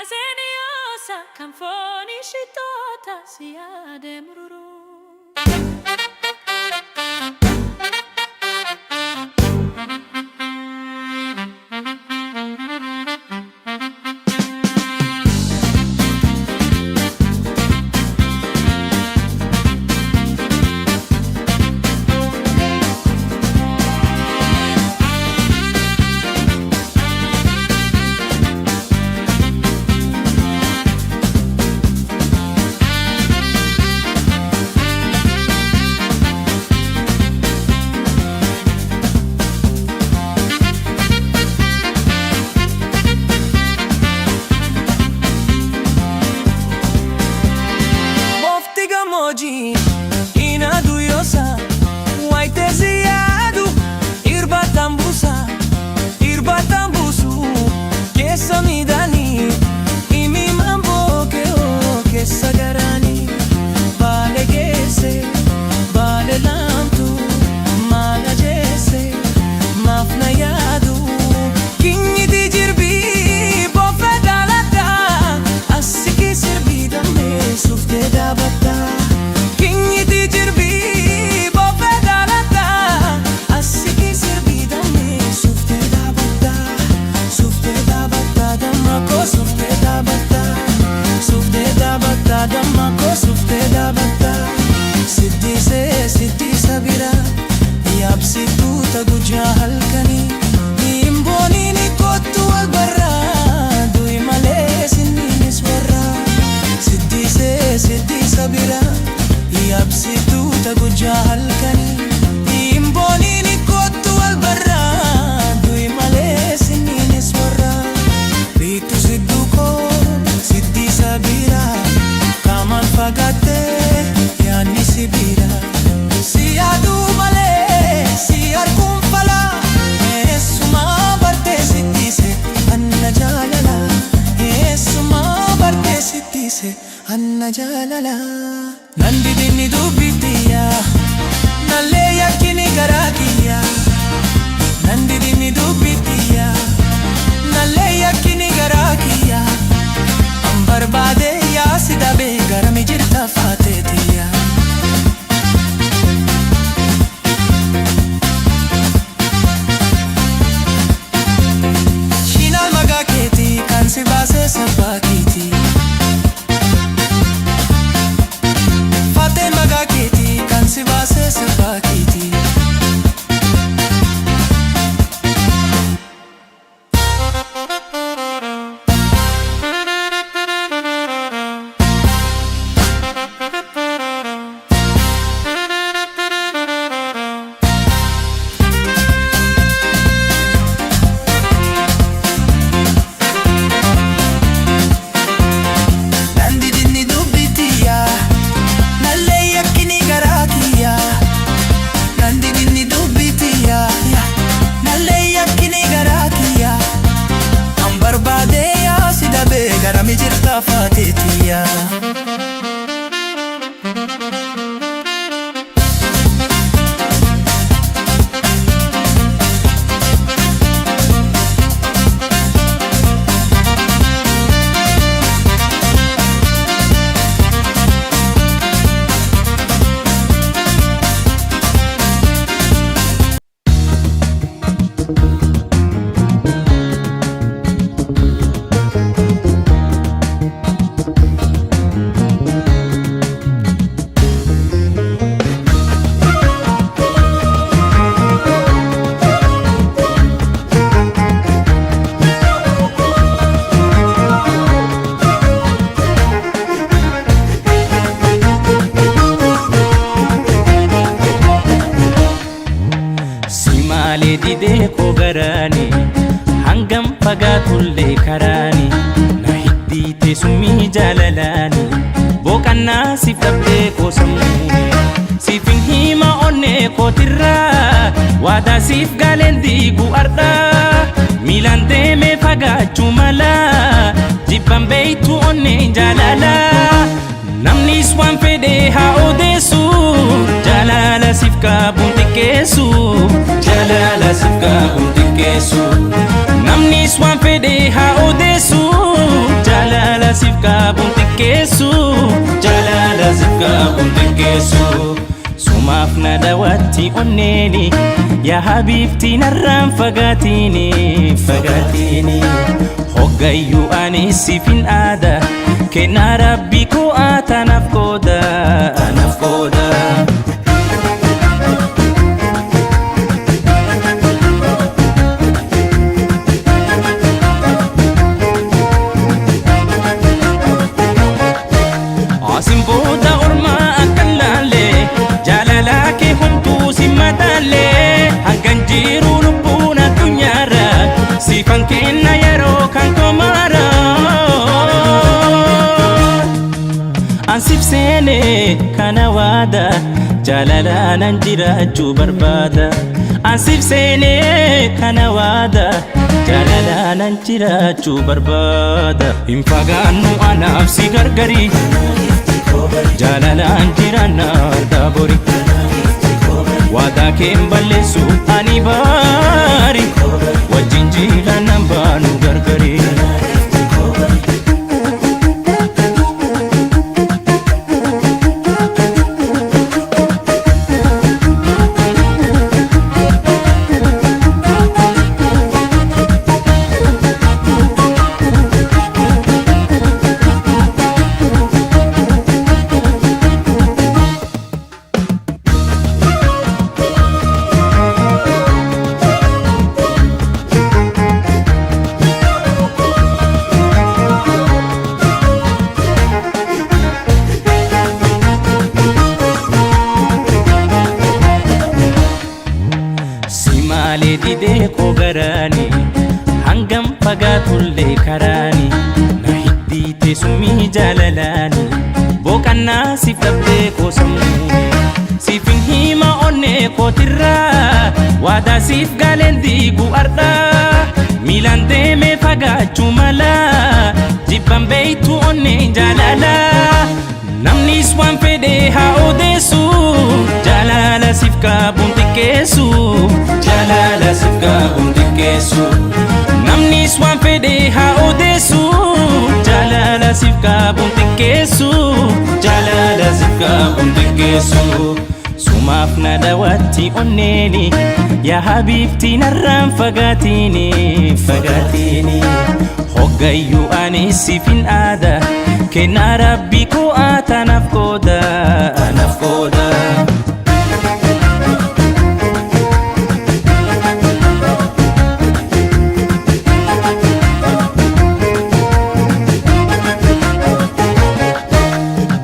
Aseniosa canfoni shitota siade mururu. Ina duyosa waite ziyadu irbatan busu kesa midani imi mambo keo kesa garani bale gese bale lamtu mana jese mafna yadu kinyi di jirbi bofe dalata asiki sirbi dame sufte dabata Damako sufte dabata sitti sabira yabsitu taguja halkani imboni ni kotu albarra dui male sinni swarra sitti sabira yabsitu taguja halkani imboni ni kotu albarra dui male sinni swarra ritu sidduko sitti sabira kaman fagate yani sibira siadu male siar kumfala esuma barte sittise anna jalala esuma barte sittise anna jalala nandi dinni dubitiya nalle yakini garakiya nandi dinni dubitiya nalle yakini garakiya ambarbade sida be garami jirta fatetiya shinal magaketi kan si base sabakiti fate magaketi kan si base sabakiti garami jirta fatetiya dide ko garani hangam pagatulle karani na hiddite summi jalalani bokanna sifabde ko samuni sifin hima onne ko tirra wada sif galendi gu arda milante me pagachu mala jibban beitu onne jalala namni swan fede ha odesu jalala sifka buntikesu jalala sifka buntikesu namni swan fede ha odesu jalala geessu sumaaf na dawatti onneeni yaa habiibti narraan fagaatini fagaatini hoggayyuu ani siifin aada kennaa rabbii koo atanaaf qooda anaaf qooda. Asimboota ormaa akka laalee jaalalaa kee homtuu si mataalee hangan jiru lubbuun addunyaarra siifan kenna yeroo kan komaara. Ansif seene kana waada jaalalaanan jiraachuu barbaada. Ansif seene kana waada jaalalaanan jiraachuu barbaada. Hin fagaannu anaaf si gargari jaalalaan jiraanna daabori waadaa keen balleessu ani baari wajjin jiilaanan baanu gargari. Maalee didee koo garaani hangam fagaatullee karaani na hiddiite summii jaalalaani boqannaa siif dhabdee koo sammuu siifin hima onnee kootirraa waadaa siif gaaleen diigu ardhaa miilaan deemee fagaachuu mala jibban beeytu onnee jaalalaa namnis waan fedhee haa odeessu jaalala siif qabuun xiqqeessu jaalala siif qabuun xiqqeessu namnis waan fedhee haa odeessu jaalala siif qabuun xiqqeessu jaalala siif qabuun xiqqeessu sumaaf na dawatti onneeni yaa habiibti narraan fagaatini fagaatini hoggayyuu ani siifin aada kennaa rabbii koo atanaaf qooda anaaf qooda.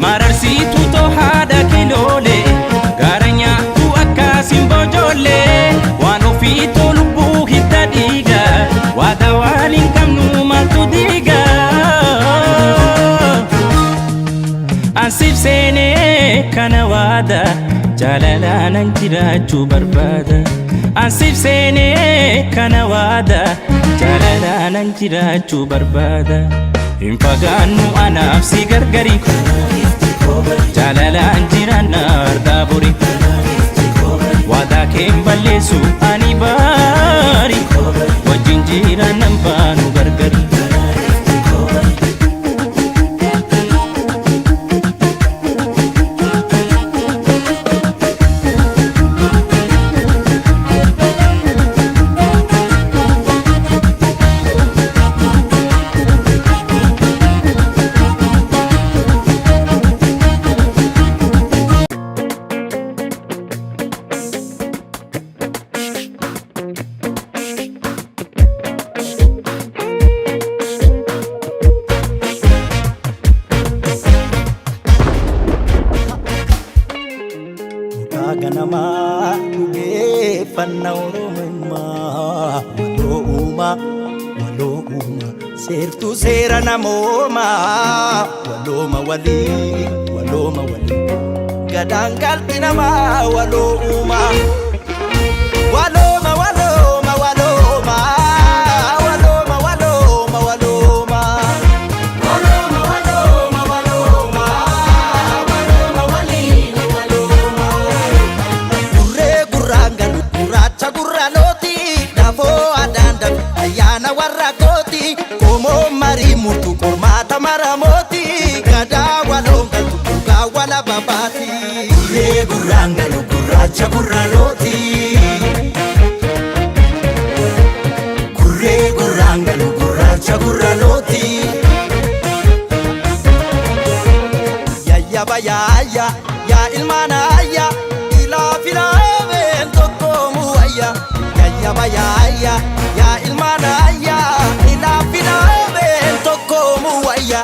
Mararsiitu too haadha kiloolee gaara nyaattu akkasiin bojoollee waan ofii too lubbuu hidda dhiiga waada waan hin qabnu maaltu diiga. Ansif seene kana waada jaalalaanan jiraachuu barbaada. Ansif seene kana waada jaalalaanan jiraachuu barbaada. Hin fagaannu anaaf si gargari jaalalaan jiraanna daabori waadaa keen balleessu ani baari wajjin jiraannan baanu gargari. ganama dhugeeffannaa Oromummaa waloo uuma seertuu seera namoomaa walooma walii gadaan galti namaa waloo uuma walooma walooma walooma walooma walooma walooma walooma walooma walooma walooma walii walooma gurree gurraangalu gurraacha gurraalooti dafoo adaanda ayyaana warra kooti komoo marii murtu kormaata maramooti gadaa waloongaltu dhugaa wala babaati. gurraangalu gurraacha gurraalooti gurree gurraangalu gurraacha gurraalooti yayya bayaaya yaa ilmaanaaya ilaa filaameen tokkoomu wayya yayya bayaaya yaa ilmaanaaya ilaa filaameen tokkoomu wayya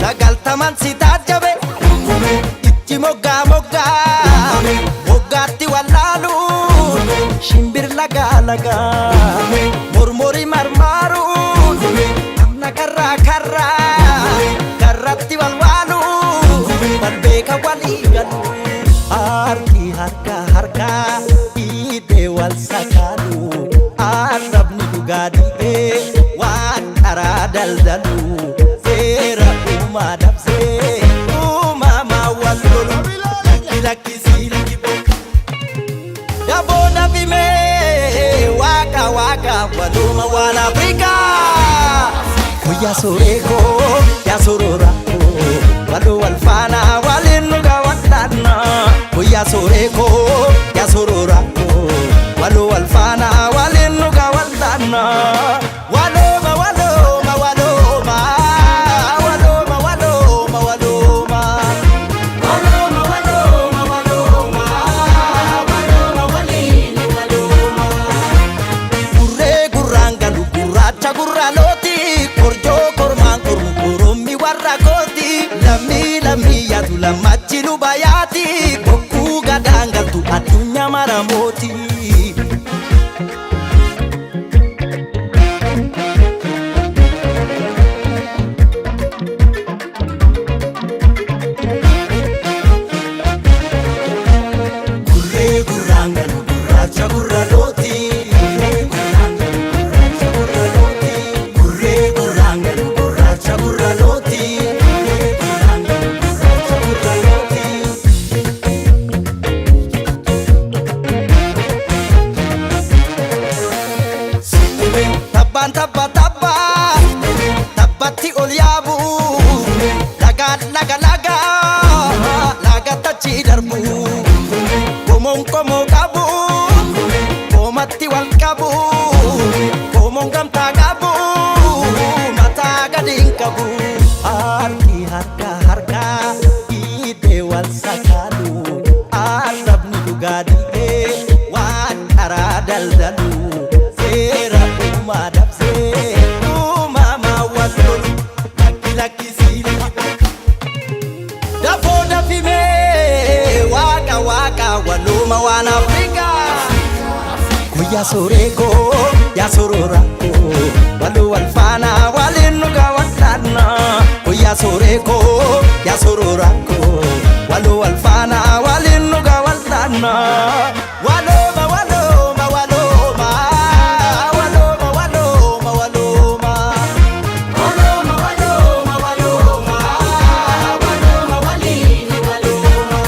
sagaltaman si tajabe itti moggaa moggaa moggaatti wallaalu shimbir lagaa lagaa mormori marmaaruun amna karraa karraa karratti walwaalu balbeeka walii galu harki harka harka hiidee wal sakaalu arrabni dhugaa dhiibee waan karaa daldalu seera uumaa dabsee uumamaa wal lolu lakkisii Dabona vime waka waka waluma wana Afrika Kuya soreko ya sorora Walu walfana walinuga watana Kuya soreko ya sorora Walu walfana walinuga watana Waloma waloma waloma Waloma waloma waloma Waloma waloma waloma gurraalooti korjoo kormaan kormkorommi warra kooti lammii lammii yaatu lammachi nu bayaati bokkuu gadaangaltu addunyaa maramooti gurree gurraangalu gurraacha gurraalooti Tabba tabba tabbatti ol yaabu laga laga laga laga tachi darbu komon komo qabu komatti wal qabu komon gamtaa qabu mataa gadiin qabu harki harka harka hiidee wal sakaalu arrabni dhugaa dhiibee waan karaa daldalu seera uumaa dabsee uumamaa wal lolu lakkisii dafoo dafimee waaqa waaqa waluma waan Afrika Kuya soreko ya sororako walu walfana walinuga watana Kuya soreko ya sororako walu walfana walinuga watana Waloma waloma waloma Waloma waloma waloma Waloma waloma waloma Waloma walini waloma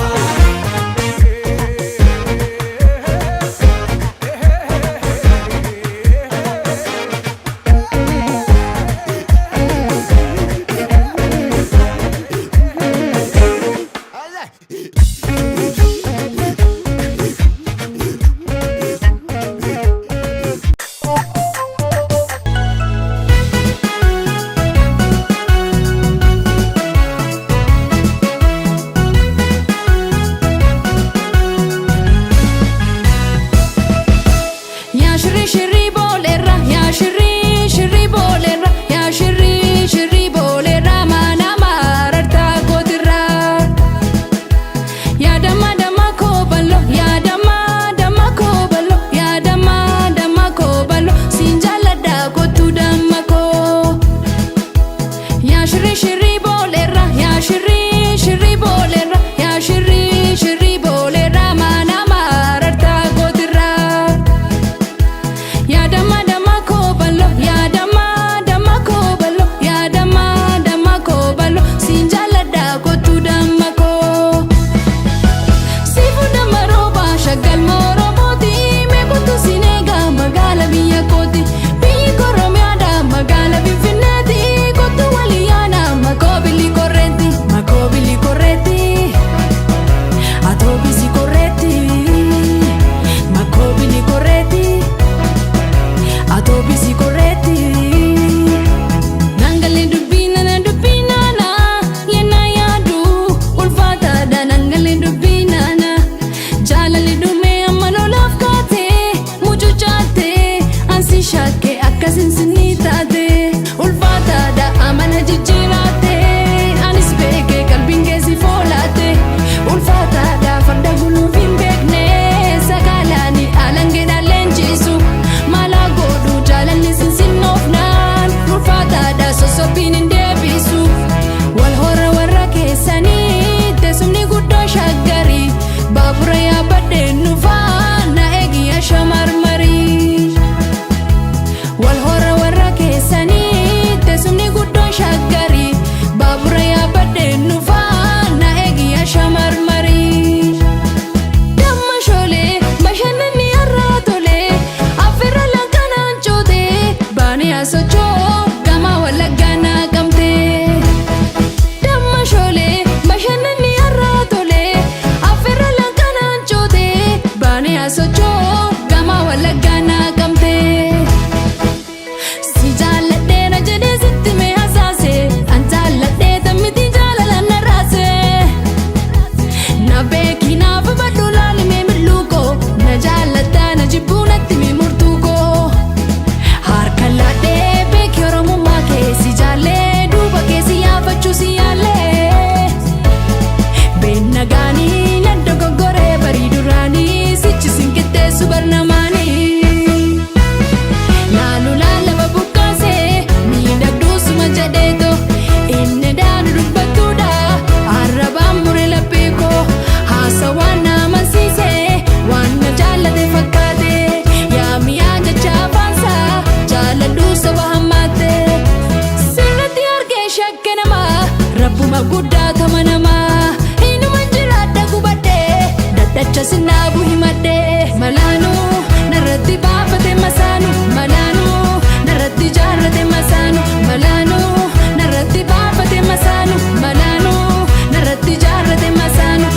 nama guddaa kama namaa hinuman jiraadha gubadhee daddacha sinaabu himadhee malaanuu narratti baafate masaanu malaanuu narratti jaarrate masaanu malaanuu narratti baafate masaanu malaanuu narratti jaarrate masaanu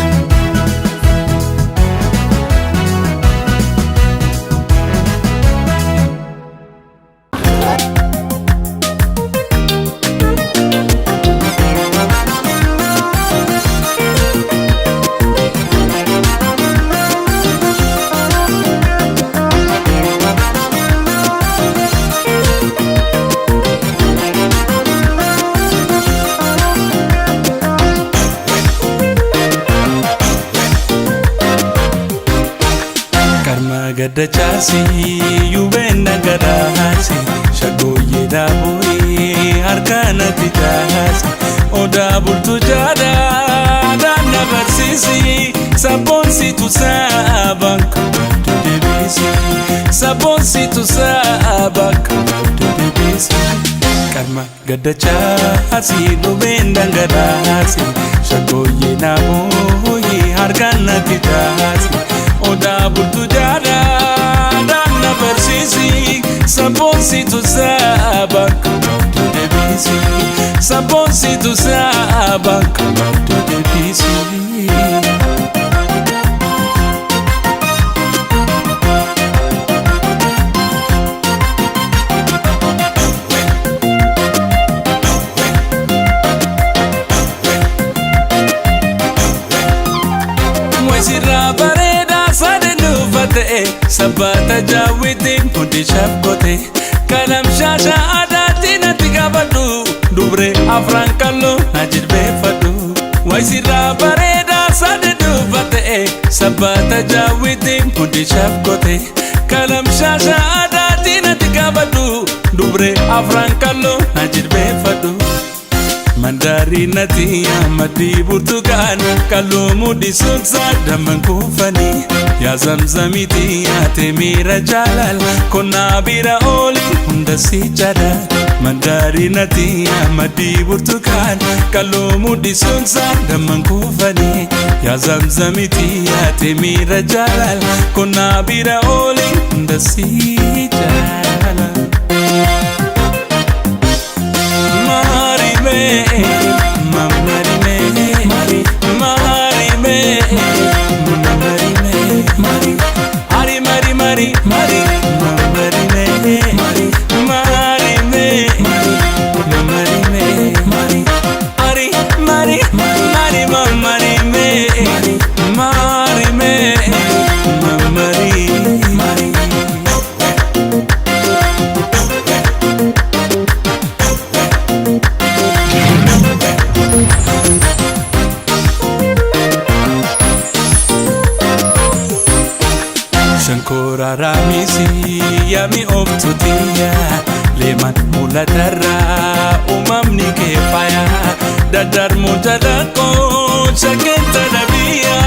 Gadda chasi yubenda gadasi shagoye daboe arkana tijasi oda bultu jada dana barsisi sabonsi tu sabak to debisi sabonsi tu sabak to debisi karma gadda chasi yubenda gadasi shagoye daboe arkana tijasi oda bultu jada dana barsisi sabonsi tu sabak to debisi sabonsi tu sabak to debisi sabata jawitin hundi shabkote kalam shasha adatina tigabadu dubre afran kallo najid befadu waisira bareda sade dubate sabata jawitin hundi shabkote kalam shasha adatina tigabadu dubre afran kallo najid befadu mandari natia madi burtukan kalumu di sunsa daman kufani ya zamzamiti ya temira jalal kona bira oli hunda si jada mandari natia madi burtukan kalumu di sunsa daman kufani ya zamzamiti ya temira jalal kona bira oli hunda si jala Shankora ramisi yami oftutia leman mulatarra umamni kefaya dadar mutadako shakenta nabia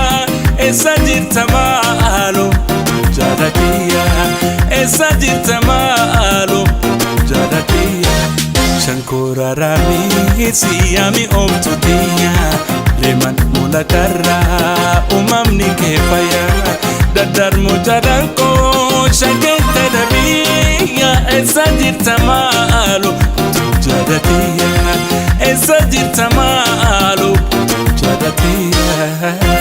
esa jirta malo jadatia esa jirta malo jadatia Shankora ramisi yami oftutia leman mulatarra umamni kefaya dadar mujadanko shakenta dabiya esa jirta malo jadatia esa jirta malo jadatia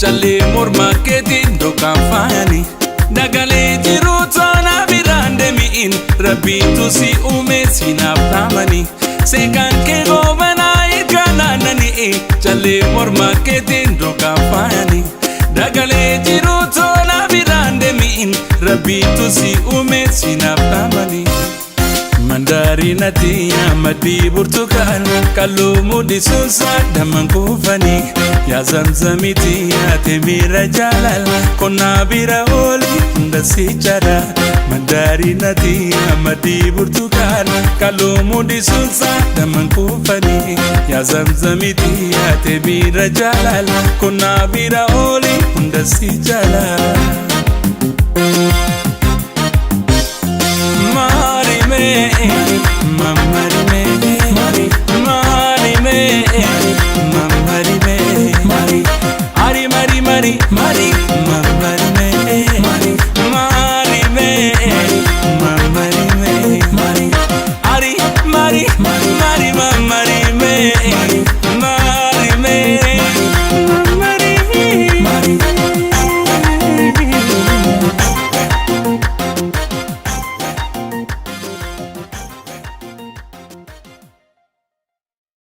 challe morma ketin dokan fani dagale jiru tona birande miin rabbi tusi ume sinaftamani sekan ke gobana ikana nani challe morma ketin dokan fani dagale jiru tona birande miin rabbi tusi ume sinaftamani Mandarinati amadi burtukan Kalau mudi susah daman kufani Ya zamzamiti ya temira jalal Kona bira oli hunda si cara Mandarinati amadi burtukan Kalau mudi susah daman kufani Ya zamzamiti ya temira jalal Kona bira oli hunda si jalal Mari me